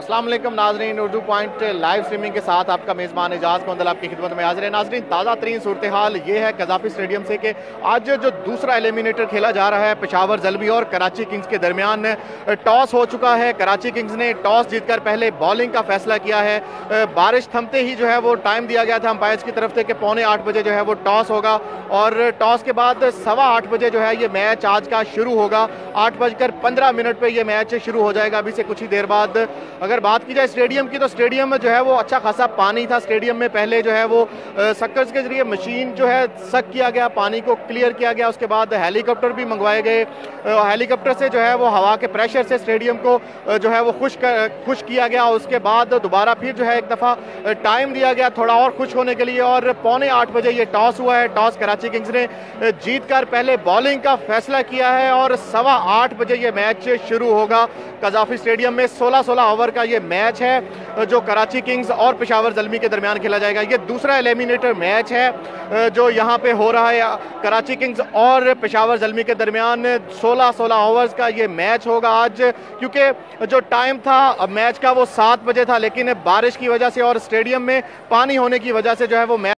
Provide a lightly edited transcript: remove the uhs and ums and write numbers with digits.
अस्सलाम वालेकुम नाजरीन, उर्दू पॉइंट लाइव स्ट्रीमिंग के साथ आपका मेज़बान एजाज कोंदल आपकी खिदमत में हाजिर है। नाजरीन, ताज़ा तरीन सूरत हाल ये है कज़ाफ़ी स्टेडियम से कि आज जो दूसरा एलिमिनेटर खेला जा रहा है पेशावर ज़ल्मी और कराची किंग्स के दरमियान, टॉस हो चुका है। कराची किंग्स ने टॉस जीतकर पहले बॉलिंग का फैसला किया है। बारिश थमते ही जो है वो टाइम दिया गया था अंपायर्स की तरफ से कि 7:45 बजे जो है वो टॉस होगा और टॉस के बाद 8:15 बजे जो है ये मैच आज का शुरू होगा। 8:15 पर यह मैच शुरू हो जाएगा अभी से कुछ ही देर बाद। अगर बात की जाए स्टेडियम की तो स्टेडियम में जो है वो अच्छा खासा पानी था। स्टेडियम में पहले जो है वो सक्कर्स के जरिए मशीन जो है सक किया गया, पानी को क्लियर किया गया। उसके बाद हेलीकॉप्टर भी मंगवाए गए। हेलीकॉप्टर से जो है वो हवा के प्रेशर से स्टेडियम को जो है वो खुश किया गया। उसके बाद दोबारा फिर जो है एक दफ़ा टाइम दिया गया थोड़ा और खुश होने के लिए और 7:45 बजे ये टॉस हुआ है। टॉस कराची किंग्स ने जीत कर पहले बॉलिंग का फैसला किया है और 8:15 बजे ये मैच शुरू होगा। कज़ाफ़ी स्टेडियम में 16 ओवर का ये मैच है जो कराची किंग्स और पेशावर ज़ल्मी के दरमियान खेला जाएगा। ये दूसरा एलिमिनेटर मैच है जो यहाँ पे हो रहा है। कराची किंग्स और पेशावर ज़ल्मी के दरमियान 16 ओवर्स का ये मैच होगा आज, क्योंकि जो टाइम था मैच का वो 7 बजे था, लेकिन बारिश की वजह से और स्टेडियम में पानी होने की वजह से जो है वो मैच